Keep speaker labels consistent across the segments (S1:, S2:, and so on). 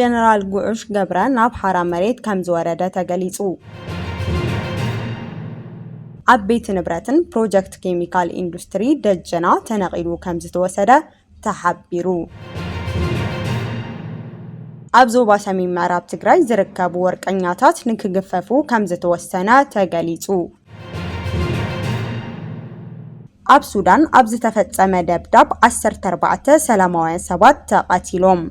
S1: ጀነራል ጉዑሽ ገብረ ናብ ሓራ መሬት ከም ዝወረደ ተገሊጹ። ኣብ ቤት ንብረትን ፕሮጀክት ኬሚካል ኢንዱስትሪ ደጀና ተነቂሉ ከም ዝተወሰደ ተሓቢሩ። ኣብ ዞባ ሰሜን ምዕራብ ትግራይ ዝርከቡ ወርቀኛታት ንክግፈፉ ከም ዝተወሰነ ተገሊጹ። ኣብ ሱዳን ኣብ ዝተፈጸመ ደብዳብ 14 ሰላማውያን ሰባት ተቐቲሎም።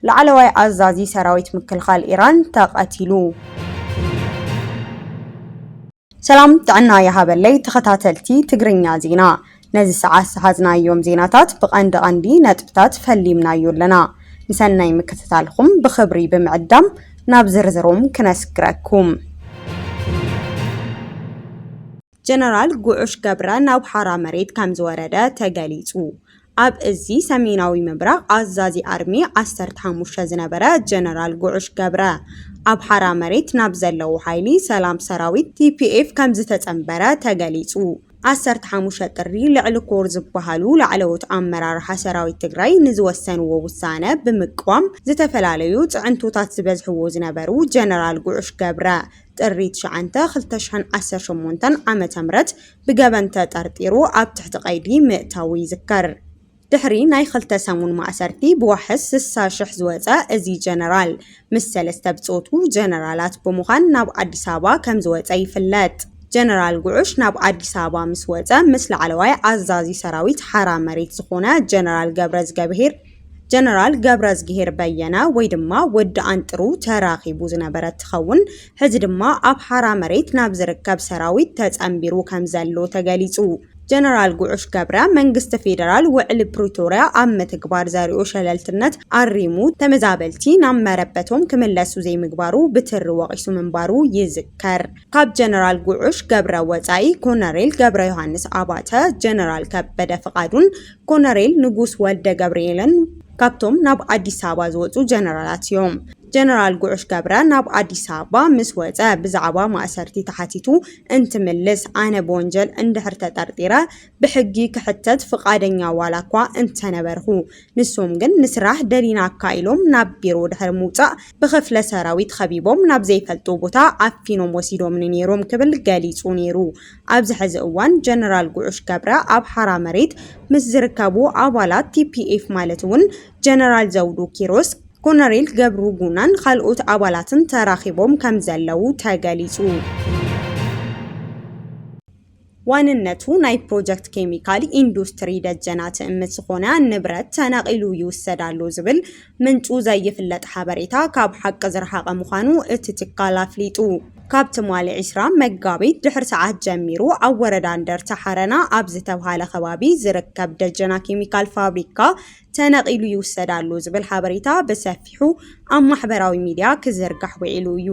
S1: ላዕለዋይ ኣዛዚ ሰራዊት ምክልኻል ኢራን ተቐቲሉ። ሰላም ጥዕና ይሃበለይ ተኸታተልቲ ትግርኛ ዜና ነዚ ሰዓት ዝሓዝናዮም ዜናታት ብቐንዲ ነጥብታት ፈሊምናዮ ኣለና ንሰናይ ምክትታልኩም ብኽብሪ ብምዕዳም ናብ ዝርዝሮም ክነስግረኩም። ጀነራል ጉዑሽ ገብረ ናብ ሓራ መሬት ከም ዝወረደ ተገሊጹ። ኣብ እዚ ሰሜናዊ ምብራቕ ኣዛዚ ኣርሚ 15 ዝነበረ ጀነራል ጉዑሽ ገብረ ኣብ ሓራ መሬት ናብ ዘለው ሓይሊ ሰላም ሰራዊት TPF ከም ዝተጸንበረ ተገሊጹ። 15 ጥሪ ልዕሊ ኮር ዝበሃሉ ላዕለዎት ኣመራርሓ ሰራዊት ትግራይ ንዝወሰንዎ ውሳነ ብምቅዋም ዝተፈላለዩ ጽዕንቶታት ዝበዝሕዎ ዝነበሩ ጀነራል ጉዑሽ ገብረ ጥሪ 9/2018 ዓመተ ምህረት ብገበን ተጠርጢሩ ኣብ ትሕቲ ቀይዲ ምእታው ይዝከር። ድሕሪ ናይ 2 ሰሙን ማእሰርቲ ብዋሕስ 60,000 ዝወፀ እዚ ጀነራል ምስ ሰለስተ ብጾቱ ጀነራላት ብምዃን ናብ አዲስ አበባ ከም ዝወፀ ይፍለጥ። ጀነራል ጉዑሽ ናብ አዲስ አበባ ምስ ወፀ ምስ ላዕለዋይ ኣዛዚ ሰራዊት ሓራ መሬት ዝኾነ ጀነራል ገብረዝጊሄር በየነ ወይ ድማ ወዲ አንጥሩ ተራኺቡ ዝነበረ ትኸውን ሕዚ ድማ ኣብ ሓራ መሬት ናብ ዝርከብ ሰራዊት ተጸንቢሩ ከም ዘሎ ተገሊጹ። ጀነራል ጉዑሽ ገብረ መንግስቲ ፌደራል ውዕሊ ፕሪቶሪያ ኣብ ምትግባር ዘሪኡ ሸለልትነት ኣሪሙ ተመዛበልቲ ናብ መረበቶም ክምለሱ ዘይምግባሩ ብትሪ ወቂሱ ምንባሩ ይዝከር። ካብ ጀነራል ጉዑሽ ገብረ ወፃኢ ኮሎኔል ገብረ ዮሐንስ ኣባተ፣ ጀነራል ከበደ ፍቃዱን ኮሎኔል ንጉስ ወልደ ገብርኤልን ካብቶም ናብ አዲስ አበባ ዝወጹ ጀነራላት እዮም። ጀነራል ጉዑሽ ገብረ ናብ አዲስ አበባ ምስ ወፀ ብዛዕባ ማእሰርቲ ተሓቲቱ እንትምልስ ኣነ በወንጀል እንድሕር ተጠርጢረ ብሕጊ ክሕተት ፍቃደኛ ዋላኳ እንተነበርኹ ንሶም ግን ንስራሕ ደሊና አካኢሎም ናብ ቢሮ ድሕሪ ምውፃእ ብኽፍለ ሰራዊት ከቢቦም ናብ ዘይፈልጦ ቦታ ኣፊኖም ወሲዶም ነይሮም ክብል ገሊጹ ነይሩ። ኣብዚ ሕዚ እዋን ጀነራል ጉዑሽ ገብረ ኣብ ሓራ መሬት ምስ ዝርከቡ ኣባላት TPF ማለት እውን ጀነራል ዘውዱ ኪሮስ፣ ኮሎኔል ገብሩ ጉናን ካልኦት ኣባላትን ተራኺቦም ከም ዘለው ተገሊጹ። ዋንነቱ ናይ ፕሮጀክት ኬሚካል ኢንዱስትሪ ደጀና ትእምት ዝኾነ ንብረት ተነቂሉ ይውሰዳሉ ዝብል ምንጩ ዘይፍለጥ ሓበሬታ ካብ ሓቂ ዝረሓቐ ምዃኑ እቲ ትካል ኣፍሊጡ። ካብ ትማሊ 20 መጋቢት ድሕሪ ሰዓት ጀሚሩ ኣብ ወረዳ እንደርታ ሓረና ኣብ ዝተብሃለ ከባቢ ዝርከብ ደጀና ኬሚካል ፋብሪካ ተነቂሉ ይውሰዳሉ ዝብል ሓበሬታ ብሰፊሑ ኣብ ማሕበራዊ ሚድያ ክዝርጋሕ ውዒሉ እዩ።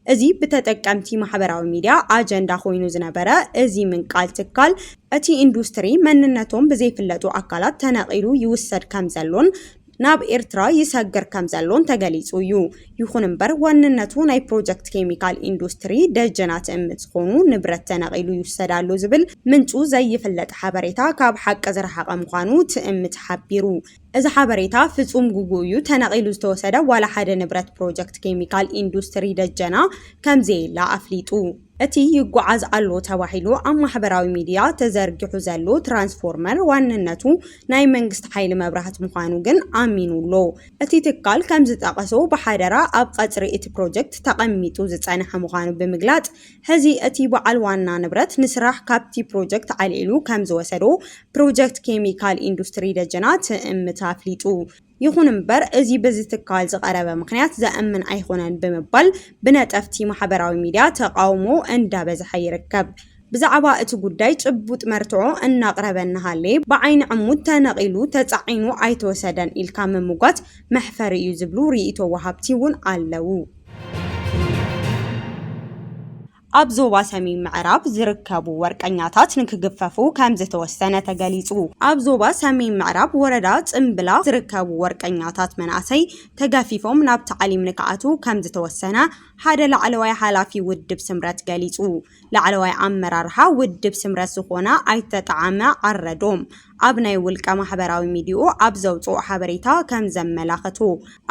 S1: እዚ ብተጠቀምቲ ማሕበራዊ ሚድያ ኣጀንዳ ኮይኑ ዝነበረ እዚ ምንቃል ትካል እቲ ኢንዱስትሪ መንነቶም ብዘይፍለጡ ኣካላት ተነቂሉ ይውሰድ ከም ዘሎን ናብ ኤርትራ ይሰግር ከም ዘሎን ተገሊጹ እዩ። ይኹን እምበር ዋንነቱ ናይ ፕሮጀክት ኬሚካል ኢንዱስትሪ ደጀና ትእምት ዝኾኑ ንብረት ተነቂሉ ይውሰዳሉ ዝብል ምንጩ ዘይፍለጥ ሓበሬታ ካብ ሓቂ ዝረሓቐ ምዃኑ ትእምት ሓቢሩ። እዚ ሓበሬታ ፍጹም ጉጉእ እዩ። ተነቂሉ ዝተወሰደ ዋላ ሓደ ንብረት ፕሮጀክት ኬሚካል ኢንዱስትሪ ደጀና ከም ዘየላ ኣፍሊጡ። እቲ ይጓዓዝ ኣሎ ተባሂሉ ኣብ ማሕበራዊ ሚድያ ተዘርጊሑ ዘሎ ትራንስፎርመር ዋንነቱ ናይ መንግስቲ ሓይሊ መብራህቲ ምዃኑ ግን ኣሚኑሎ። እቲ ትካል ከም ዝጠቐሶ ብሓደራ ኣብ ቀጽሪ እቲ ፕሮጀክት ተቐሚጡ ዝጸንሐ ምዃኑ ብምግላጽ ሕዚ እቲ በዓል ዋና ንብረት ንስራሕ ካብቲ ፕሮጀክት ዓልዒሉ ከም ዝወሰዶ ፕሮጀክት ኬሚካል ኢንዱስትሪ ደጀና ትእምት ኣፍሊጡ። ይኹን እምበር እዚ በዚ ትካል ዝቐረበ ምክንያት ዘእምን ኣይኾነን ብምባል ብነጠፍቲ ማሕበራዊ ሚድያ ተቃውሞ እንዳበዝሐ ይርከብ። ብዛዕባ እቲ ጉዳይ ጭቡጥ መርትዖ እናቕረበናሃለየ ብዓይኒ ዕሙድ ተነቂሉ ተጻዒኑ ኣይተወሰደን ኢልካ ምምጓት መሕፈሪ እዩ ዝብሉ ርእይቶ ወሃብቲ እውን ኣለው። ኣብ ዞባ ሰሜን ምዕራብ ዝርከቡ ወርቀኛታት ንክግፈፉ ከም ዝተወሰነ ተገሊጹ። ኣብ ዞባ ሰሜን ምዕራብ ወረዳ ጽምብላ ዝርከቡ ወርቀኛታት መናእሰይ ተገፊፎም ናብ ተዓሊም ንክኣቱ ከም ዝተወሰነ ሓደ ላዕለዋይ ሓላፊ ውድብ ስምረት ገሊጹ። ላዕለዋይ ኣመራርሓ ውድብ ስምረት ዝኾነ ኣይተጣዓመ ዓረዶም ኣብ ናይ ውልቀ ማሕበራዊ ሚድያ ኣብ ዘውፅኦ ሓበሬታ ከም ዘመላኽቱ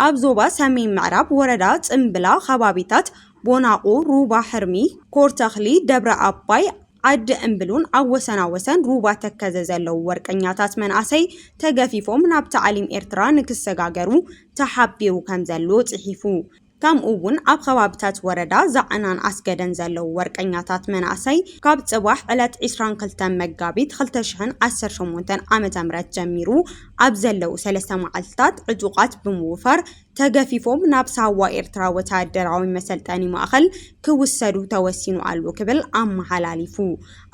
S1: ኣብ ዞባ ሰሜን ምዕራብ ወረዳ ጽምብላ ከባቢታት ቦናቁ፣ ሩባ ሕርሚ፣ ኮርተኽሊ፣ ደብረ ኣባይ ዓዲ እምብሉን ኣብ ወሰናወሰን ሩባ ተከዘ ዘለው ወርቀኛታት መናእሰይ ተገፊፎም ናብ ተዓሊም ኤርትራ ንክሰጋገሩ ተሓቢሩ ከም ዘሎ ጽሒፉ። ከምኡውን ኣብ ከባቢታት ወረዳ ዛዕናን ኣስገደን ዘለው ወርቀኛታት መናእሰይ ካብ ጽባሕ ዕለት 22 መጋቢት 2018 ዓመተ ምህረት ጀሚሩ ኣብ ዘለው 3 መዓልትታት ዕጡቃት ብምውፋር ተገፊፎም ናብ ሳዋ ኤርትራ ወታደራዊ መሰልጠኒ ማእከል ክውሰዱ ተወሲኑ ኣሎ ክብል ኣመሓላሊፉ።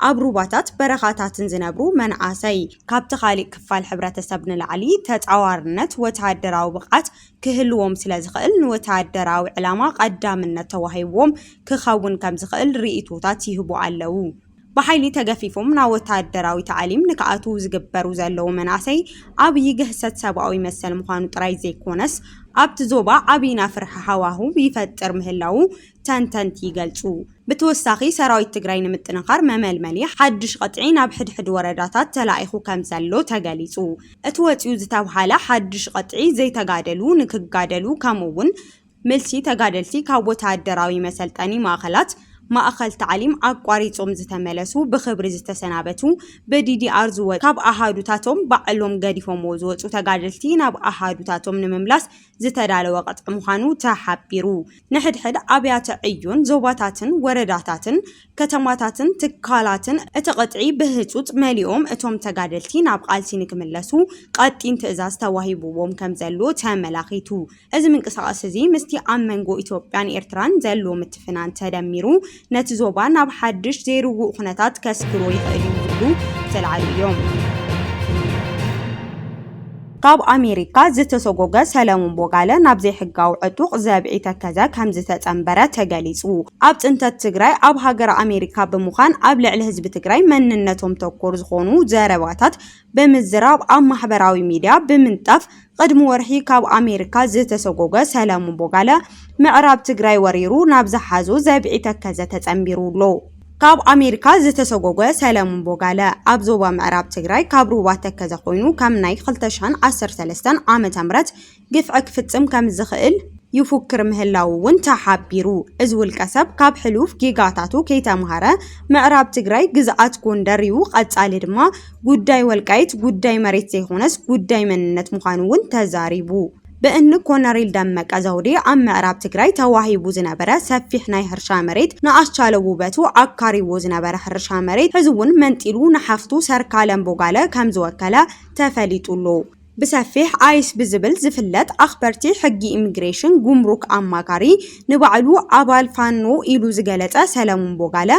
S1: ኣብ ሩባታት በረኻታትን ዝነብሩ መናእሰይ ካብቲ ካሊእ ክፋል ሕብረተሰብ ንላዕሊ ተጻዋርነት ወታደራዊ ብቕዓት ክህልዎም ስለ ዝኽእል ንወታደራዊ ዕላማ ቀዳምነት ተዋሂቦም ክኸውን ከም ዝኽእል ርእይቶታት ይህቡ ኣለው። ብሓይሊ ተገፊፎም ናብ ወታደራዊ ተዓሊም ንክኣቱ ዝግበሩ ዘለው መናእሰይ ኣብይ ግህሰት ሰብኣዊ መሰል ምዃኑ ጥራይ ዘይኮነስ ኣብቲ ዞባ ዓብይና ፍርሒ ሃዋህው ይፈጥር ምህላው ተንተንቲ ይገልጹ። ብተወሳኺ ሰራዊት ትግራይ ንምጥንኻር መመልመሊ ሓድሽ ቀጥዒ ናብ ሕድሕድ ወረዳታት ተላኢኹ ከም ዘሎ ተገሊጹ። እቲ ወፂኡ ዝተባሃለ ሓድሽ ቀጥዒ ዘይተጋደሉ ንክጋደሉ ከምኡውን መልሲ ተጋደልቲ ካብ ወታደራዊ መሰልጠኒ ማእከላት ማእከል ተዓሊም ኣቋሪጾም ዝተመለሱ ብኽብሪ ዝተሰናበቱ በዲዲአር ዝወፁ ካብ ኣሃዱታቶም ባዕሎም ገዲፎም ዝወፁ ተጋደልቲ ናብ ኣሃዱታቶም ንምምላስ ዝተዳለወ ቀጥዒ ምዃኑ ተሓቢሩ። ንሕድሕድ ኣብያተ ዕዮን ዞባታትን ወረዳታትን ከተማታትን ትካላትን እቲ ቀጥዒ ብህፁፅ መሊኦም እቶም ተጋደልቲ ናብ ቃልሲ ንክምለሱ ቀጢን ትእዛዝ ተዋሂብዎም ከም ዘሎ ተመላኺቱ። እዚ ምንቅስቓስ እዚ ምስቲ ኣብ መንጎ ኢትዮጵያን ኤርትራን ዘሎ ምትፍናን ተደሚሩ ነቲ ዞባ ናብ ሓድሽ ዘይርጉእ ኩነታት ከስክሮ ይኽእል ይብሉ ተላዕሉ እዮም። ካብ ኣሜሪካ ዝተሰጎገ ሰለሞን ቦጋለ ናብ ዘይሕጋዊ ዕጡቕ ዘብዒ ተከዘ ከም ዝተጸንበረ ተገሊጹ። ኣብ ጽንተት ትግራይ ኣብ ሃገር ኣሜሪካ ብምዃን ኣብ ልዕሊ ህዝቢ ትግራይ መንነቶም ተኮር ዝኾኑ ዘረባታት ብምዝራብ ኣብ ማሕበራዊ ሚድያ ብምንጣፍ ቅድሚ ወርሒ ካብ ኣሜሪካ ዝተሰጎገ ሰለሞን ቦጋለ ምዕራብ ትግራይ ወሪሩ ናብ ዝሓዞ ዘብዒ ተከዘ ተጸንቢሩሎ። ካብ ኣሜሪካ ዝተሰጎገ ሰለሞን ቦጋለ ኣብ ዞባ ምዕራብ ትግራይ ካብ ሩባ ተከዘ ኮይኑ ከም ናይ 2013 ዓመተ ምህረት ግፍዒ ክፍጽም ከም ዝኽእል ይፉክር ምህላው እውን ተሓቢሩ። እዚ ውልቀ ሰብ ካብ ሕሉፍ ጊጋታቱ ከይተምሃረ ምዕራብ ትግራይ ግዝኣት ጎንደር እዩ፣ ቀጻሊ ድማ ጉዳይ ወልቃይት ጉዳይ መሬት ዘይኾነስ ጉዳይ መንነት ምዃኑ እውን ተዛሪቡ። በእን ኮነሬል ደመቀ ዘውዴ ኣብ ምዕራብ ትግራይ ተዋሂቡ ዝነበረ ሰፊሕ ናይ ሕርሻ መሬት ንኣስቻለ ውበቱ ኣካሪዎ ዝነበረ ሕርሻ መሬት ሕዚ እውን መንጢሉ ንሓፍቱ ሰርካለም ቦጋለ ከም ዝወከለ ተፈሊጡሉ። ብሰፊሕ አይስ ብዝብል ዝፍለጥ ኣኽበርቲ ሕጊ ኢሚግሬሽን ጉምሩክ ኣማካሪ ንባዕሉ ኣባል ፋኖ ኢሉ ዝገለጸ ሰለሞን ቦጋለ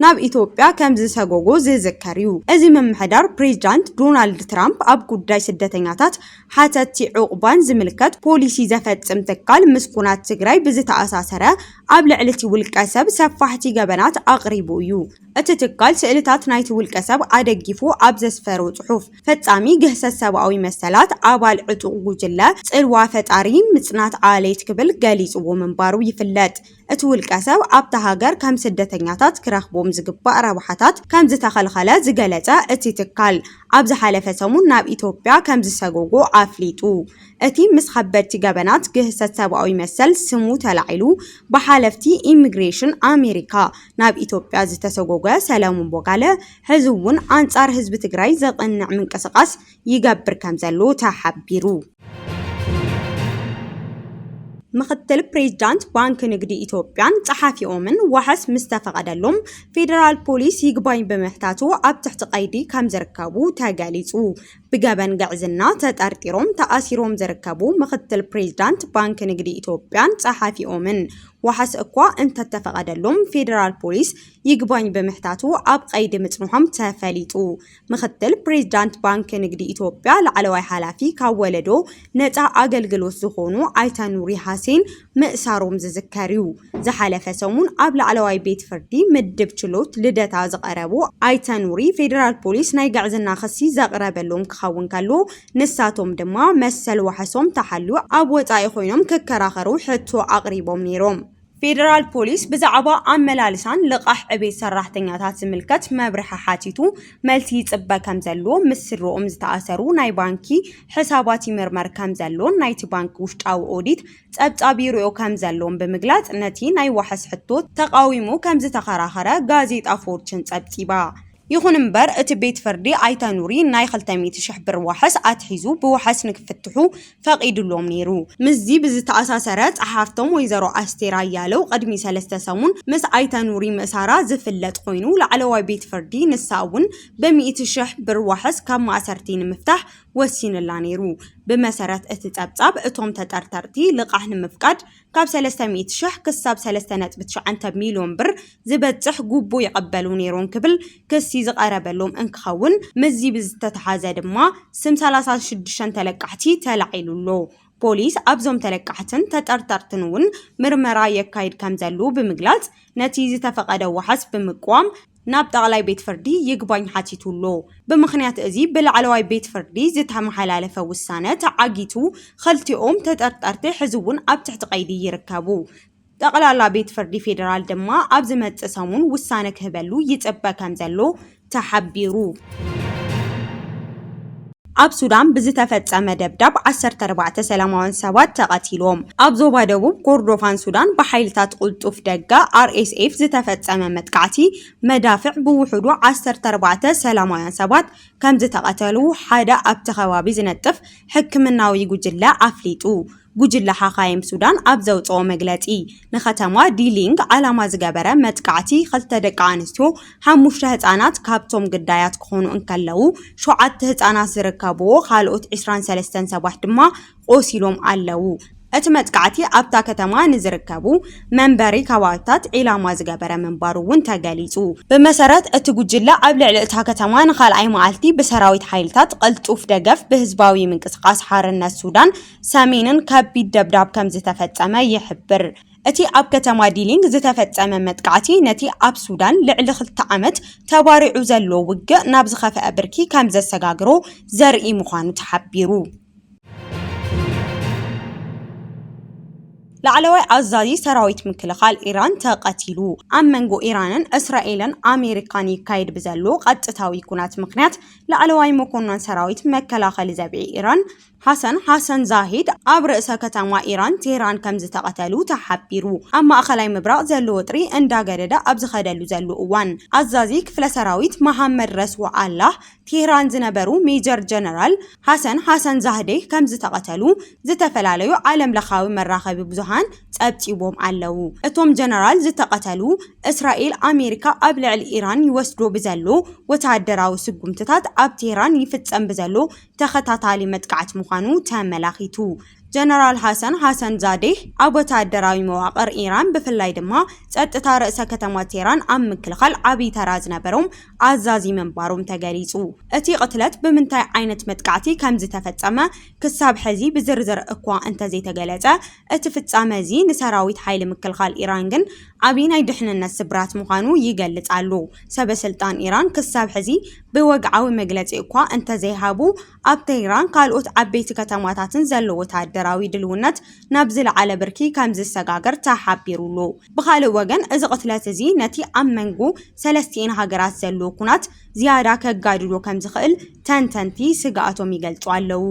S1: ናብ ኢትዮጵያ ከም ዝሰጎጎ ዝዝከር እዩ። እዚ መምሕዳር ፕሬዝዳንት ዶናልድ ትራምፕ ኣብ ጉዳይ ስደተኛታት ሓተቲ ዕቁባን ዝምልከት ፖሊሲ ዘፈጽም ትካል ምስ ኩናት ትግራይ ብዝተኣሳሰረ ኣብ ልዕሊ እቲ ውልቀ ሰብ ሰፋሕቲ ገበናት ኣቕሪቡ እዩ። እቲ ትካል ስእልታት ናይቲ ውልቀ ሰብ ኣደጊፉ ኣብ ዘስፈሮ ጽሑፍ ፈጻሚ ግህሰት ሰብኣዊ መሰላት ኣባል ዕጡቕ ጉጅለ ጽልዋ ፈጣሪ ምጽናት ዓሌት ክብል ገሊጽዎ ምንባሩ ይፍለጥ። እቲ ውልቀ ሰብ ኣብታ ሃገር ከም ስደተኛታት ክረኽቦም ዝግባእ ረብሓታት ከም ዝተኸልኸለ ዝገለጸ እቲ ትካል ኣብ ዝሓለፈ ሰሙን ናብ ኢትዮጵያ ከም ዝሰጎጎ ኣፍሊጡ። እቲ ምስ ከበድቲ ገበናት ግህሰት ሰብኣዊ መሰል ስሙ ተላዒሉ ብሓለፍቲ ኢሚግሬሽን ኣሜሪካ ናብ ኢትዮጵያ ዝተሰጎገ ሰለሞን ቦጋለ ሕዚ እውን ኣንጻር ህዝቢ ትግራይ ዘቕንዕ ምንቅስቓስ ይገብር ከም ዘሎ ተሓቢሩ። ምክትል ፕሬዝዳንት ባንክ ንግዲ ኢትዮጵያን ጸሓፊኦምን ዋሕስ ምስተፈቀደሎም ፌደራል ፖሊስ ይግባኝ በመሕታቱ ኣብ ትሕቲ ቀይዲ ከም ዝርከቡ ተገሊጹ። ብገበን ገዕዝና ተጠርጢሮም ተኣሲሮም ዝርከቡ ምክትል ፕሬዝዳንት ባንክ ንግዲ ኢትዮጵያን ጸሓፊኦምን وحس أقوى أنت تفقدلهم فيدرال بوليس يقبان بمحتاتو أب قيد متنوهم تفاليتو مختل بريزيدانت بانك نقدي إثيوبيا لعلوي حلافي كولدو نتا أقلقلوس زخونو آيتا نوري حسين مأساروم زذكريو زحالف سومون أب لعلوي بيت فردي مدب چلوت لدتا زقربو آيتا نوري فيدرال بوليس نايقعزنا خسي زقربلهم كخون كالو نساتهم دما مسل وحسوم تحلو أب وطاي خوينهم ككراخرو حتو أقريبهم نيروم فيدرال بوليس بزعبا عملالسان لقاح عبيد سراحتنياتات زملكت مبرحة حاتيتو ملتي يصبا كمزلو مسرو امزتأثرو ناي بانكي حساباتي مرمر كمزلو نايتي بانك وشتاو اوديت تابتابي رؤو كمزلو بمقلات نتي ناي وحس حتو تقاويمو كمزتخراخرة غازيت افورتشن تابتيبا يخون مبر اتبيت فردي آيتا نوري ناي خلتميت شحبر وحس اتحيزو بوحس نكفتحو فاقيدو اللوم نيرو مزي بزت اساسرات احافتم ويزارو استيرا يالو قدمي سلسة سامون مس آيتا نوري مسارا زفلت قوينو لعلواي بيت فردي نساون بمئت شحبر وحس كام اسرتين مفتاح وسين اللانيرو بمسارات اتتابتاب اتوم تترترتي لقاحن مفقاد كاب 300 شح كساب 3.9 مليون بر زبتح قوبو يقبلو نيرون كبل كسي زقربلهم انكخون مزي بزتتحازه دما سم 36 تلقحتي تلعيلولو بوليس أبزوم تلقحتن تترترتنون مرمرا يكايد كمزلو بمقلات نتيجة تفقد وحس بمقوام ناب طغلاي بيت فردي يقباين حاتيتولو بمخنيات ازي بالعلواي بيت فردي زتها محلالفة والسانة عاقيتو خلتي تترترتي حزوون اب تحت قيدي يركبو تقلالا بيت فردي فيدرال دما ابزمت اسامون والسانة كهبلو يتقبا كمزلو تحبيرو أب سودان بزتفتسامه دبدب 14 سلاماوان سبات تقتيلهم أب زوبا دبوب كردوفان سودان بحيلتات قلطوف دقا RSF زتفتسامه متقعتي مدافع بوحدو 14 سلاماوان سبات كم زتقتلو حدا أب تخوابي زنطف حكمناوي جوجلا أفليتو ጉጅላ ሓኻይም ሱዳን ኣብ ዘውፅኦ መግለፂ ንኸተማ ዲሊንግ ዓላማ ዝገበረ መጥቃዕቲ ክልተ ደቂ ኣንስትዮ 5 ህፃናት ካብቶም ግዳያት ክኾኑ እንከለዉ 7 ህፃናት ዝርከብዎ ካልኦት 23 ሰባት ድማ ቆሲሎም ኣለዉ እቲ መጥቃዕቲ ኣብታ ከተማ ንዝርከቡ መንበሪ ከባቢታት ዒላማ ዝገበረ መንባሩ እውን ተገሊጹ ብመሰረት እቲ ጉጅላ ኣብ ልዕሊ እታ ከተማ ንኻልኣይ መዓልቲ ብሰራዊት ሓይልታት ቅልጡፍ ደገፍ ብህዝባዊ ምንቅስቓስ ሓርነት ሱዳን ሰሜንን ከቢድ ደብዳብ ከም ዝተፈጸመ ይሕብር እቲ ኣብ ከተማ ዲሊንግ ዝተፈጸመ መጥቃዕቲ ነቲ ኣብ ሱዳን ልዕሊ 2 ዓመት ተባሪዑ ዘሎ ውግእ ናብ ዝኸፍአ ብርኪ ከም ዘሰጋግሮ ዘርኢ ምዃኑ ተሓቢሩ لعلوي عزازي سراويت مكلخال إيران تقتلو أمنغو إيرانن إسرائيلن أمريكاني كايد بزلو قد تتاوي كونات مقنات لعلوي مكونن سراويت مكلخال زبعي إيران حسن زاهد أب رئيس كتما إيران تهران كمز تقتلو تحبيرو أما أخلاي مبراء زلو وطري اندا قردة أبز خدلو زلو اوان عزازي كفل سراويت محمد رسو الله تهران زنبرو ميجر جنرال حسن زاهده كمز تقتلو زتفلاليو عالم لخاوي مراخب بزهان تابتيبوم علو اتوم جنرال زتقتلو إسرائيل أمريكا أبلع الإيران يوسدو بزلو وتعدراو سقمتتات أب تهران يفتسن بزلو تختاتالي متقعت مخانو تملاخيتو جنرال حسن زاده أبو تعدراوي مواقر إيران بفلاي دما ጸጥታ ርእሰ ከተማ ቴህራን ኣብ ምክልኻል ዓብይ ተራዝ ነበሮም ኣዛዚ መንባሮም ተገሊጹ እቲ ቅትለት ብምንታይ ዓይነት መጥቃዕቲ ከም ዝተፈጸመ ክሳብ ሕዚ ብዝርዝር እኳ እንተዘይተገለጸ እቲ ፍጻመ እዚ ንሰራዊት ሓይሊ ምክልኻል ኢራን ግን ዓብይ ናይ ድሕንነት ስብራት ምዃኑ ይገልጻሉ ሰበስልጣን ኢራን ክሳብ ሕዚ ብወግዓዊ መግለጺ እኳ እንተዘይሃቡ ኣብ ቴህራን ካልኦት ዓበይቲ ከተማታትን ዘለዎ ወታደራዊ ድልውነት ናብ ዝለዓለ ብርኪ ከም ዝሰጋገር ተሓቢሩሉ ብኻልእ ወገን እዚ ቅትለት እዚ ነቲ ኣብ መንጎ ሰለስቲን ሃገራት ዘሎ ኩናት ዝያዳ ከጋድሎ ከም ዝኽእል ተንተንቲ ስጋኣቶም ይገልጹ ኣለዉ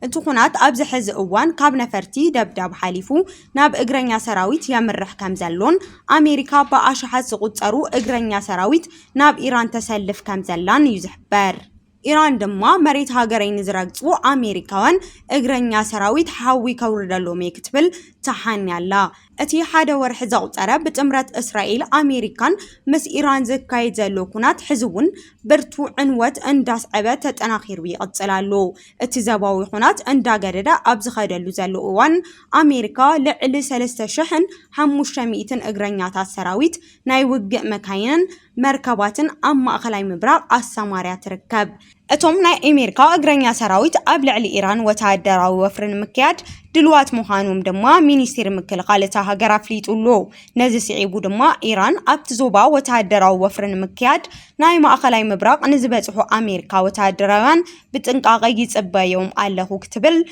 S1: እቲ ኩናት ኣብዚ ሕዚ እዋን ካብ ነፈርቲ ደብዳብ ሓሊፉ ናብ እግረኛ ሰራዊት የምርሕ ከም ዘሎን ኣሜሪካ ብኣሽሓት ዝቁጸሩ እግረኛ ሰራዊት ናብ ኢራን ተሰልፍ ከም ዘላን እዩ ዝሕበር ኢራን ድማ መሬት ሃገረይ ንዝረግጹ ኣሜሪካውያን እግረኛ ሰራዊት ሓዊ ከውርደሎም ክትብል ተሓንያላ أتي حدا ورح زغطرة بتمرت إسرائيل أمريكان مس إيران زكايد زلو كونات حزون برتو عنوات انداس عبات تناخير بيقتصلالو أتي زباوي كونات اندا قردة أبز خيدلو زلو اوان أمريكا لعلي سلسة شحن حموش مئتن اقرانيات السراويت ناي وقع مكاين مركباتن أما أخلاي مبراق الساماريات ركب أتوم ناي أمريكا اقرانيا سراويت أبلع لإيران وتعدرا وفرن مكياد دلوات مخانوم دما مينيستير مكل قالتها قرافليت ولو نزي سعيبو دما إيران أبتزوبا وتعدرا وفرن مكياد ناي ما أخلاي مبراق نزبتحو أمريكا وتعدران بتنقاقي يتصبا يوم ألهو كتبل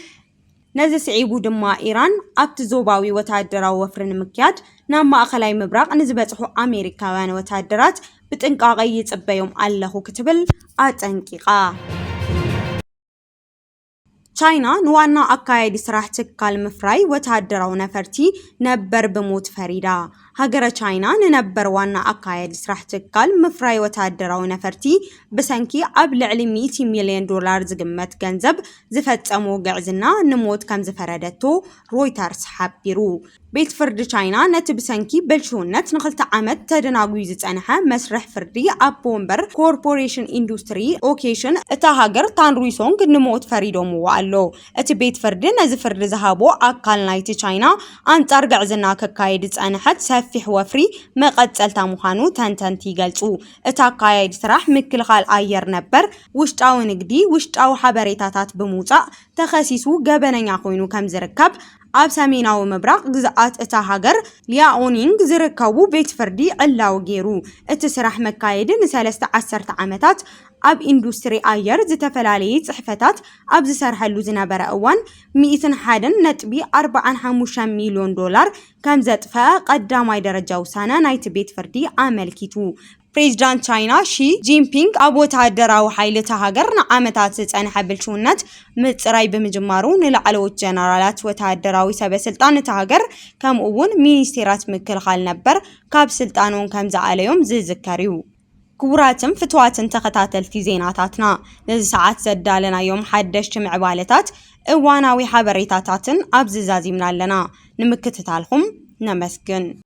S1: نزي سعيبو دما إيران أبتزوباوي وتعدرا وفرن مكياد ناما أخلاي مبراق نزبتحو أمريكا وتعدرات بتنقاقي يتصبا يوم ألهو كتبل أتنقيقا تشاينا نوانا أكايد سراح تكال مفراي وتعدراو نفرتي نبر بموت فريدا هاجر تشاينا ننبر وانا أكايد سراح تكال مفراي وتعدراو نفرتي بسنكي أبلع ل$100 مليون زقمت جنزب زفت أموقع زنا نموت كم زفردتو رويترز حبيرو بيت فرد تشاينا نتبسنكي بلشونت نخلت عمد تدناغويزت أنها مسرح فردي أبومبر كوربوريشن إندوستري أوكيشن اتهاجر تانرويسونج نموت فريدو موالو اتبيت فرد نزفرد زهابو أكال نايت تشاينا أنت أرجع زناك كايدت أنحت سفح وفري مقد مخانو تنتنتي قلتو اتاكايد سراح مكل خال آير نبر وشتاو نقدي وشتاو حبريتاتات بموطا تخسيسو قبنن يقوينو كم زركب أب سميناو مبراق جزءات اتا هاجر لياونينج زركبو بيت فردي علاو جيرو اتسرح مكايدن 13 عامتات أب إندوستري آير زتفلالي صحفتات أب زسرحلو زنابر أوان 104.5 مليون دولار كم زتفا قداماي درجة وسانا نايت بيت فردي عملكيتو بريزيدنت تشاينا شي جينبينغ أبو تعدراو حيلة هاجر نعمتات زتأن حبل شونت متراي بمجمارو نلعلو الجنرالات وتعدراوي سبب سلطان تهاجر كم أون مينيستيرات مكل خال نبر كاب سلطانون كم زعليهم زذكريو كوراتم فتواتن تختاتلتي زيناتاتنا نزي ساعات زدالنا يوم حدش جمع بالتات اواناوي حبريتاتاتن أبززازي منالنا نمكتتالهم نمسكن